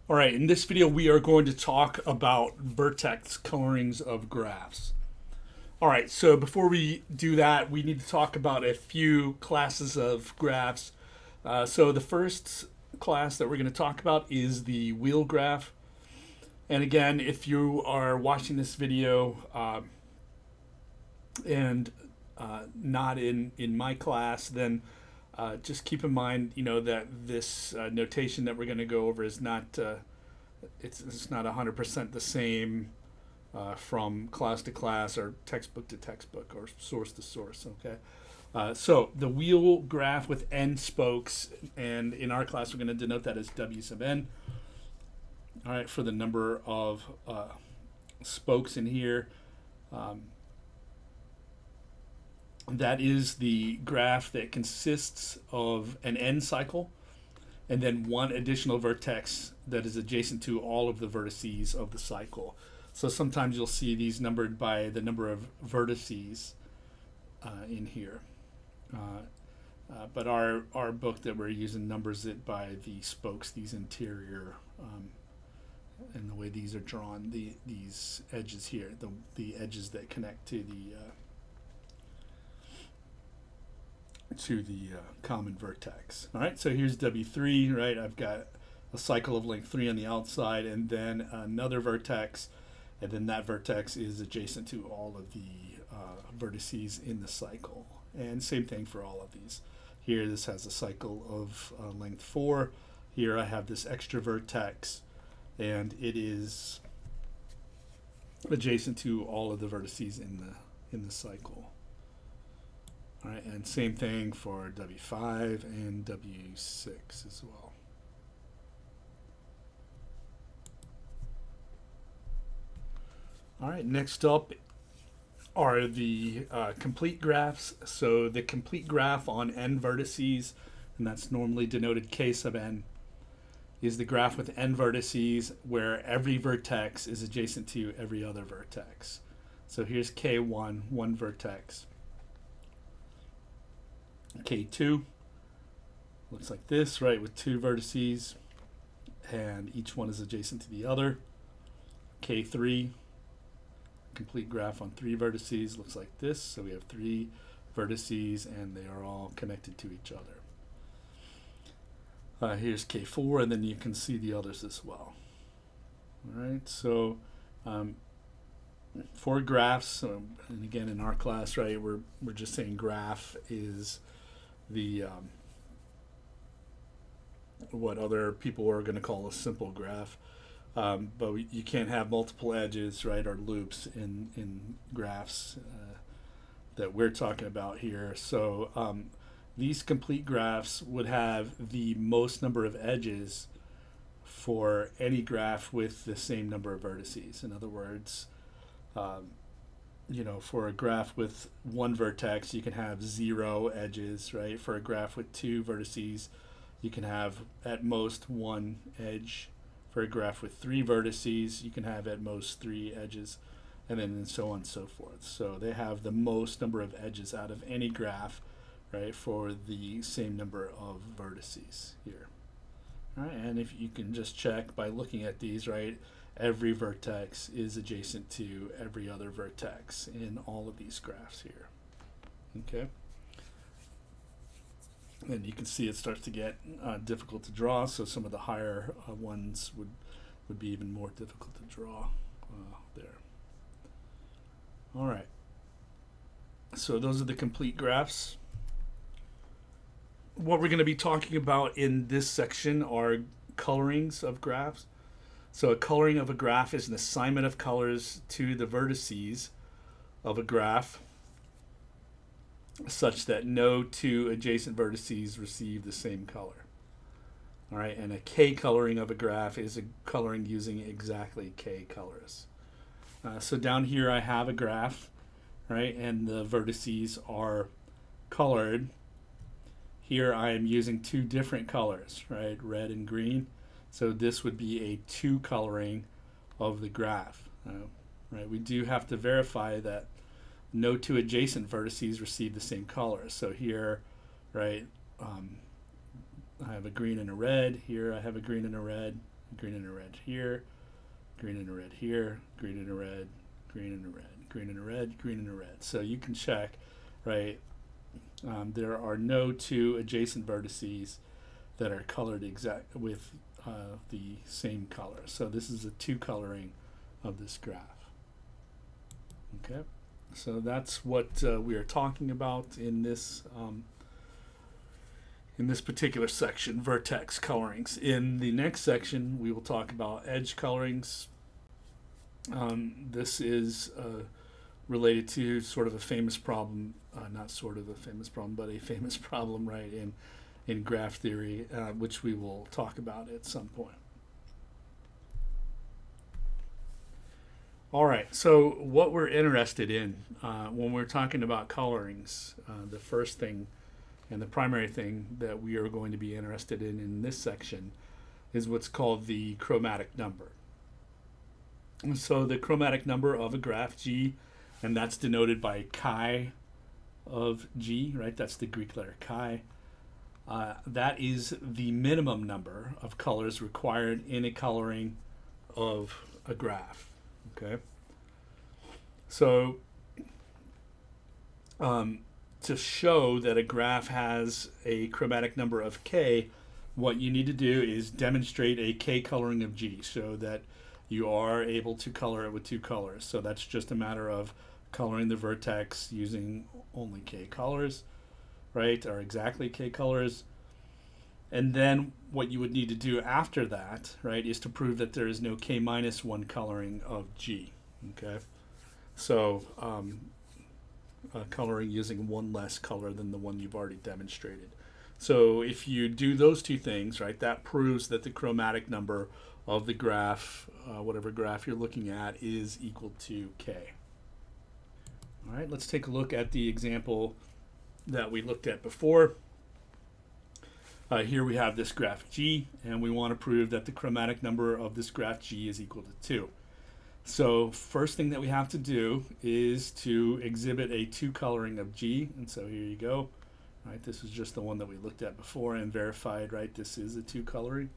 All right, in this video we are going to talk about vertex colorings of graphs. All right, so before we do that, we need to talk about a few classes of graphs. So the first class that we're going to talk about is the wheel graph. And again, if you are watching this video and not in my class, then just keep in mind, that this notation that we're going to go over is not it's not 100% the same from class to class or textbook to textbook or source to source. Okay, so the wheel graph with n spokes, and in our class we're going to denote that as W sub n. All right, for the number of spokes in here. That is the graph that consists of an n cycle and then one additional vertex that is adjacent to all of the vertices of the cycle. So sometimes you'll see these numbered by the number of vertices in here. But our book that we're using numbers it by the spokes, these interior, and the way these are drawn, these edges here, the edges that connect to the common vertex. All right, so here's W3, right? I've got a cycle of length 3 on the outside and then another vertex, and then that vertex is adjacent to all of the vertices in the cycle. And same thing for all of these. Here this has a cycle of length 4. Here I have this extra vertex, and it is adjacent to all of the vertices in the cycle. All right, and same thing for W5 and W6 as well. All right, next up are the complete graphs. So the complete graph on n vertices, and that's normally denoted K sub n, is the graph with n vertices where every vertex is adjacent to every other vertex. So here's K1, one vertex. K2 looks like this, right, with two vertices, and each one is adjacent to the other. K3, complete graph on 3 vertices, looks like this. So we have 3 vertices, and they are all connected to each other. Here's K4, and then you can see the others as well. All right, so for graphs, and again in our class, right, we're just saying graph is the what other people are going to call a simple graph, but you can't have multiple edges, right, or loops in graphs that we're talking about here. So these complete graphs would have the most number of edges for any graph with the same number of vertices. In other words, for a graph with one vertex, you can have 0 edges, right? For a graph with 2 vertices, you can have at most 1 edge. For a graph with 3 vertices, you can have at most 3 edges, and then so on and so forth. So they have the most number of edges out of any graph, right, for the same number of vertices here. All right, and if you can just check by looking at these, right, every vertex is adjacent to every other vertex in all of these graphs here. Okay. And you can see it starts to get difficult to draw, so some of the higher ones would be even more difficult to draw there. All right. So those are the complete graphs. What we're going to be talking about in this section are colorings of graphs. So a coloring of a graph is an assignment of colors to the vertices of a graph such that no 2 adjacent vertices receive the same color. All right, and a K coloring of a graph is a coloring using exactly K colors. So down here I have a graph, right, and the vertices are colored. Here I am using 2 different colors, right, red and green. So this would be a 2 coloring of the graph. Right, we do have to verify that no 2 adjacent vertices receive the same color. So here, right, I have a green and a red. Here I have a green and a red. green and a red here, green and a red here, green and a red, green and a red, green and a red, green and a red. So you can check, right? There are no two adjacent vertices that are colored exact with the same color. So this is a two coloring of this graph. Okay, so that's what we are talking about in this particular section, vertex colorings. In the next section, we will talk about edge colorings. This is related to sort of a famous problem, not sort of a famous problem, but a famous problem, right, in graph theory, which we will talk about at some point. All right, so what we're interested in when we're talking about colorings, the first thing and the primary thing that we are going to be interested in this section is what's called the chromatic number. And so the chromatic number of a graph G, and that's denoted by chi of G, right? That's the Greek letter chi. That is the minimum number of colors required in a coloring of a graph. Okay. So to show that a graph has a chromatic number of k, what you need to do is demonstrate a k coloring of G, so that you are able to color it with two colors. So that's just a matter of coloring the vertex using only k colors, right, or exactly k colors. And then what you would need to do after that, right, is to prove that there is no k minus 1 coloring of G. Okay, so coloring using one less color than the one you've already demonstrated. So if you do those two things, right, that proves that the chromatic number of the graph, whatever graph you're looking at, is equal to k. All right, let's take a look at the example that we looked at before. Here we have this graph G, and we want to prove that the chromatic number of this graph G is equal to 2. So first thing that we have to do is to exhibit a two coloring of G, and so here you go. Right, this is just the one that we looked at before and verified, right? This is a two coloring.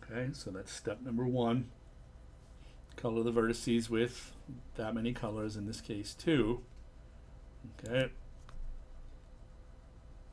Okay, so that's step number 1. Color the vertices with that many colors, in this case 2. Okay.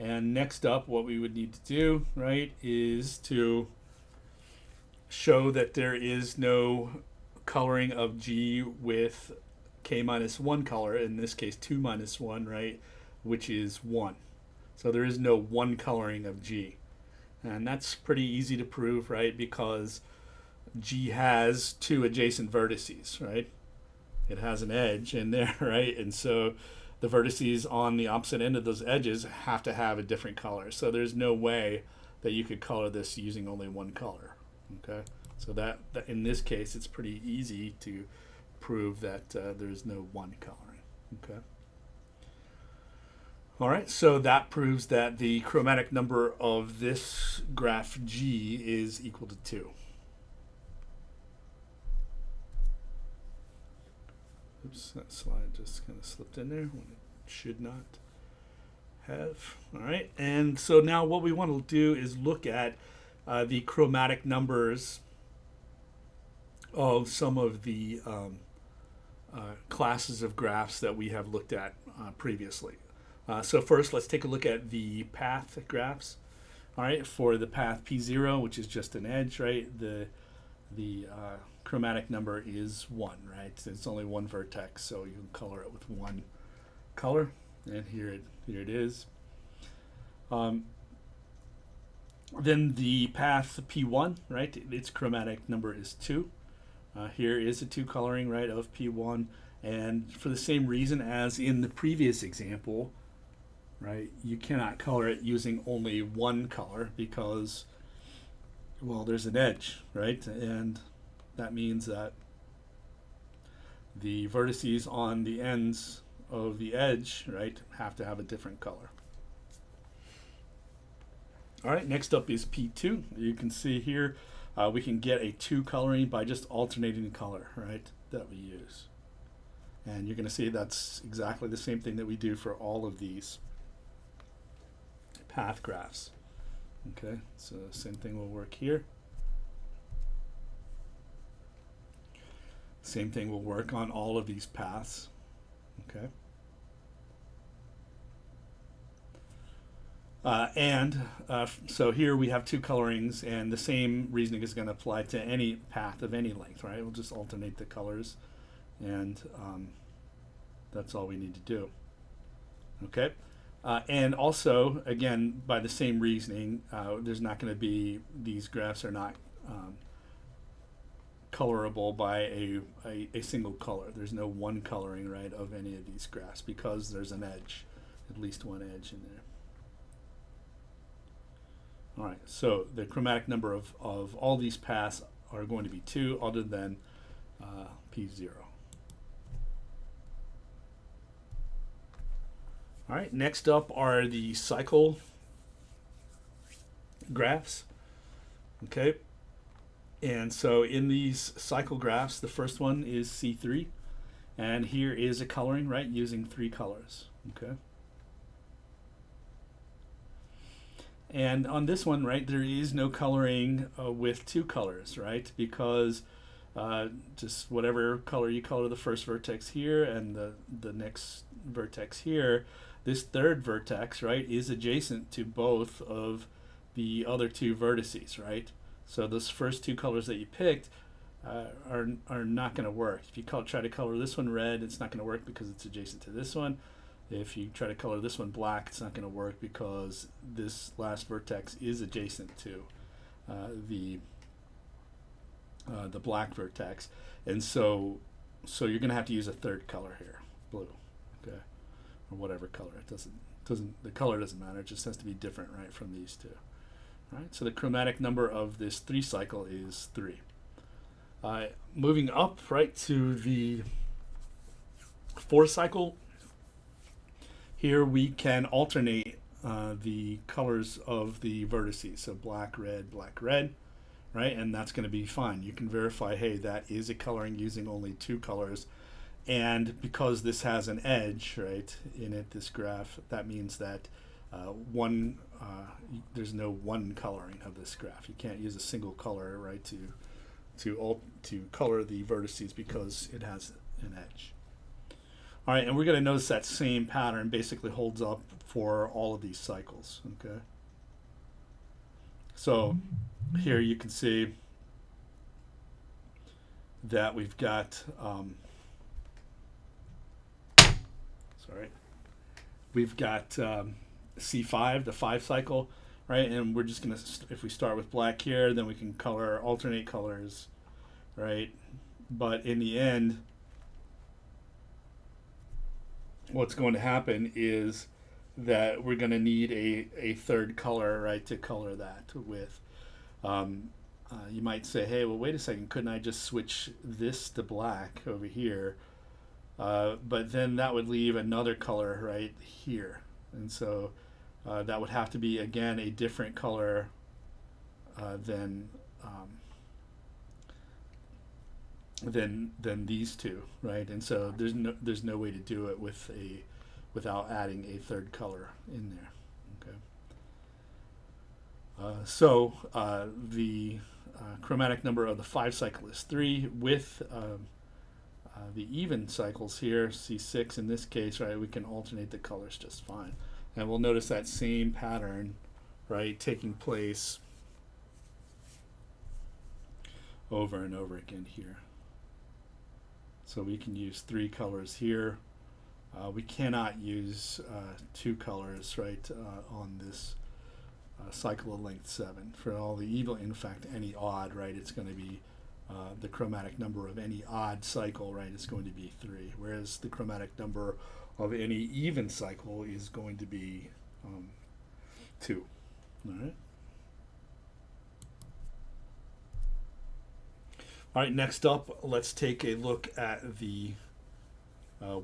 And next up, what we would need to do, right, is to show that there is no coloring of G with k minus 1 color, in this case 2 minus 1, right, which is 1. So there is no 1 coloring of G. And that's pretty easy to prove, right, because G has two adjacent vertices, right? It has an edge in there, right? And so the vertices on the opposite end of those edges have to have a different color. So there's no way that you could color this using only one color, okay? So that in this case, it's pretty easy to prove that there's no one coloring, okay? All right, so that proves that the chromatic number of this graph G is equal to 2. Oops, that slide just kind of slipped in there when it should not have. All right, and so now what we want to do is look at the chromatic numbers of some of the classes of graphs that we have looked at previously. So first, let's take a look at the path graphs. All right, for the path P0, which is just an edge, right, the chromatic number is 1, right? It's only one vertex, so you can color it with one color, and here it is. Then the path P1, right, its chromatic number is 2. Here is a 2 coloring, right, of P1, and for the same reason as in the previous example, right, you cannot color it using only one color because, well, there's an edge, right, and that means that the vertices on the ends of the edge, right, have to have a different color. All right, next up is P2. You can see here we can get a 2 coloring by just alternating the color, right, that we use. And you're going to see that's exactly the same thing that we do for all of these path graphs. Okay, so same thing will work here. Same thing will work on all of these paths. Okay. So here we have two colorings, and the same reasoning is going to apply to any path of any length, right? We'll just alternate the colors, and that's all we need to do. Okay. And also, again, by the same reasoning, there's not going to be, these graphs are not colorable by a single color. There's no one coloring, right, of any of these graphs because there's an edge, at least one edge in there. All right, so the chromatic number of all these paths are going to be 2 other than P0. All right, next up are the cycle graphs. Okay, and so in these cycle graphs, the first one is C3, and here is a coloring, right, using 3 colors. Okay. And on this one, right, there is no coloring with 2 colors, right? Because just whatever color you color the first vertex here and the next vertex here, this third vertex, right, is adjacent to both of the other 2 vertices, right? So those first 2 colors that you picked are not going to work. If you try to color this one red, it's not going to work because it's adjacent to this one. If you try to color this one black, it's not going to work because this last vertex is adjacent to the black vertex, and so you're going to have to use a third color here, blue, okay, or whatever color. The color doesn't matter. It just has to be different, right, from these 2. All right. So the chromatic number of this 3 cycle is 3. Moving up, right, to the 4 cycle. Here we can alternate the colors of the vertices, so black, red, right? And that's going to be fine. You can verify, hey, that is a coloring using only 2 colors. And because this has an edge, right, in it, this graph, that means that there's no one coloring of this graph. You can't use a single color, right, to color the vertices because it has an edge. All right, and we're going to notice that same pattern basically holds up for all of these cycles, okay? So here you can see that we've got, we've got C5, the 5 cycle, right? And we're just going to, if we start with black here, then we can alternate colors, right? But in the end, what's going to happen is that we're going to need a third color, right, to color that with. You might say, hey, well, wait a second, couldn't I just switch this to black over here? But then that would leave another color right here. And so that would have to be, again, a different color than these 2, right? And so there's no way to do it without adding a third color in there. Okay. So the chromatic number of the 5 cycle is 3 with the even cycles here, C6 in this case, right? We can alternate the colors just fine, and we'll notice that same pattern, right, taking place over and over again here. So we can use 3 colors here. We cannot use 2 colors, right, on this cycle of length 7. For all the even, in fact, any odd, right, it's going to be the chromatic number of any odd cycle, right, is going to be 3. Whereas the chromatic number of any even cycle is going to be 2. All right. All right, next up, let's take a look at the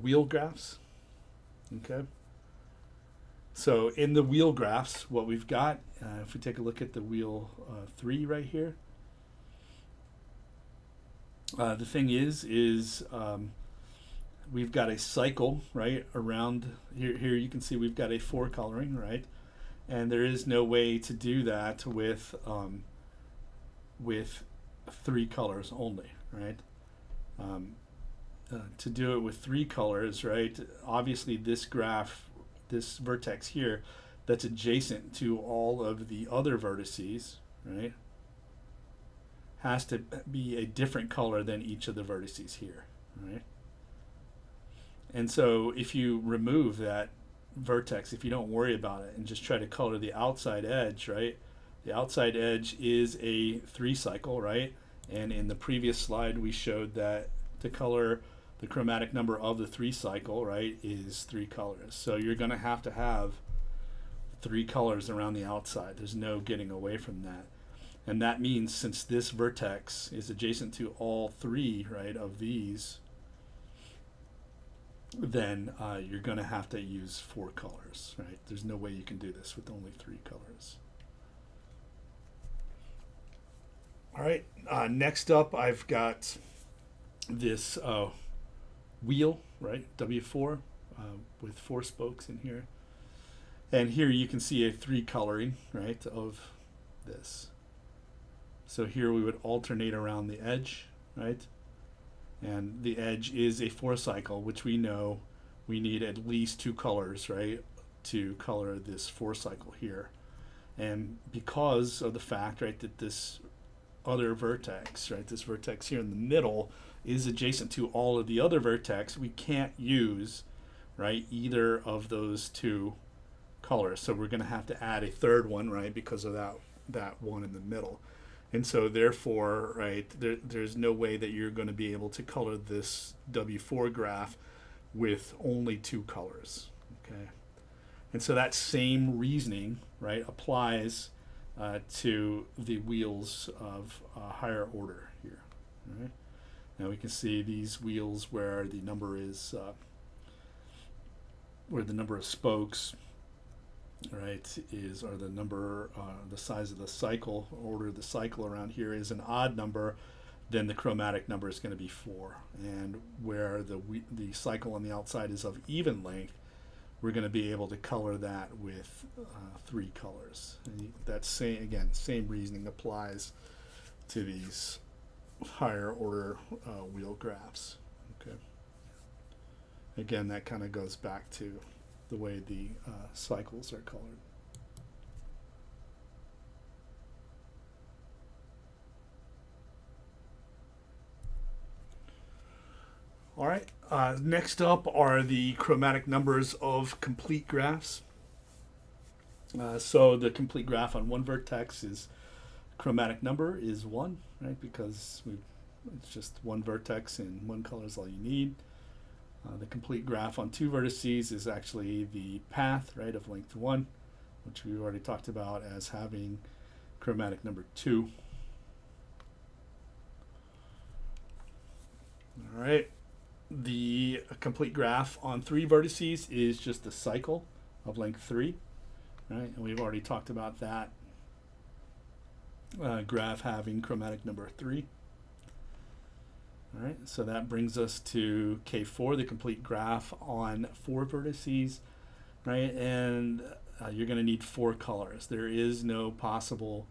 wheel graphs. Okay. So in the wheel graphs, what we've got, if we take a look at the wheel 3 right here, the thing is we've got a cycle, right, around here. Here you can see we've got a 4 coloring, right, and there is no way to do that with 3 colors only, right? To do it with three colors, right? Obviously, this graph, this vertex here, that's adjacent to all of the other vertices, right, has to be a different color than each of the vertices here, right? And so if you remove that vertex, if you don't worry about it and just try to color the outside edge, right? The outside edge is a 3 cycle, right? And in the previous slide, we showed that to color the chromatic number of the 3 cycle, right, is 3 colors. So you're going to have 3 colors around the outside. There's no getting away from that. And that means since this vertex is adjacent to all 3, right, of these, then you're going to have to use 4 colors, right? There's no way you can do this with only 3 colors. All right, next up I've got this wheel, right, W4, with 4 spokes in here. And here you can see a 3 coloring, right, of this. So here we would alternate around the edge, right? And the edge is a 4 cycle, which we know we need at least 2 colors, right, to color this 4 cycle here. And because of the fact, right, that this other vertex, right, this vertex here in the middle is adjacent to all of the other vertex, we can't use, right, either of those 2 colors. So we're going to have to add a third one, right, because of that one in the middle. And so therefore, right, there's no way that you're going to be able to color this W4 graph with only 2 colors, okay? And so that same reasoning, right, applies to the wheels of higher order here, right? Now we can see these wheels where the number is, where the number of spokes, right, is, or the number, the size of the cycle, order of the cycle around here is an odd number, then the chromatic number is going to be 4. And where the cycle on the outside is of even length, we're going to be able to color that with 3 colors. And that same reasoning applies to these higher order wheel graphs. Okay. Again, that kind of goes back to the way the cycles are colored. All right, next up are the chromatic numbers of complete graphs. So the complete graph on one vertex is chromatic number is 1, right? Because it's just one vertex and one color is all you need. The complete graph on 2 vertices is actually the path, right, of length 1, which we've already talked about as having chromatic number 2. All right. The complete graph on 3 vertices is just a cycle of length 3, right? And we've already talked about that graph having chromatic number 3. All right, so that brings us to K4, the complete graph on 4 vertices, right? And you're going to need 4 colors. There is no possible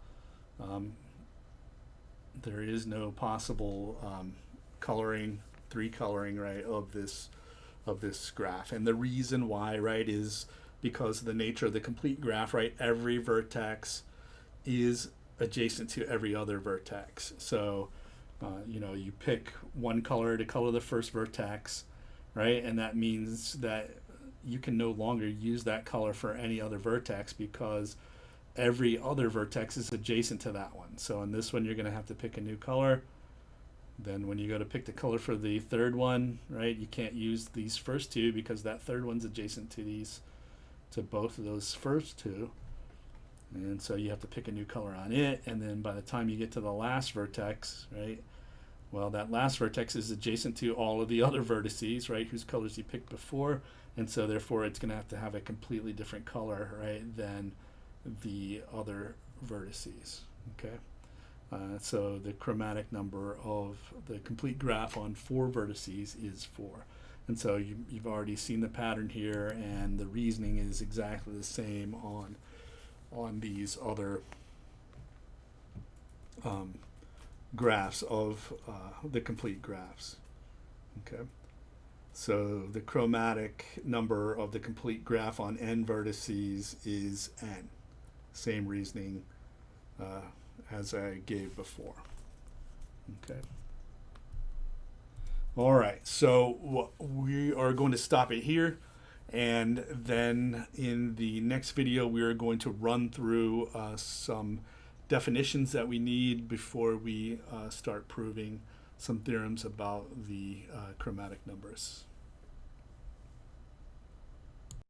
coloring, 3 coloring, right, of this graph. And the reason why, right, is because of the nature of the complete graph, right? Every vertex is adjacent to every other vertex. So you pick one color to color the first vertex, right? And that means that you can no longer use that color for any other vertex because every other vertex is adjacent to that one. So in this one, you're going to have to pick a new color. Then when you go to pick the color for the third one, right, you can't use these first 2 because that third one's adjacent to both of those first 2. And so you have to pick a new color on it. And then by the time you get to the last vertex, right, well, that last vertex is adjacent to all of the other vertices, right, whose colors you picked before. And so therefore it's going to have a completely different color, right, than the other vertices, okay? So the chromatic number of the complete graph on 4 vertices is 4. And so you've already seen the pattern here, and the reasoning is exactly the same on these other graphs of the complete graphs. Okay. So the chromatic number of the complete graph on n vertices is n. Same reasoning as I gave before. Okay. All right, so we are going to stop it here. And then in the next video, we are going to run through some definitions that we need before we start proving some theorems about the chromatic numbers.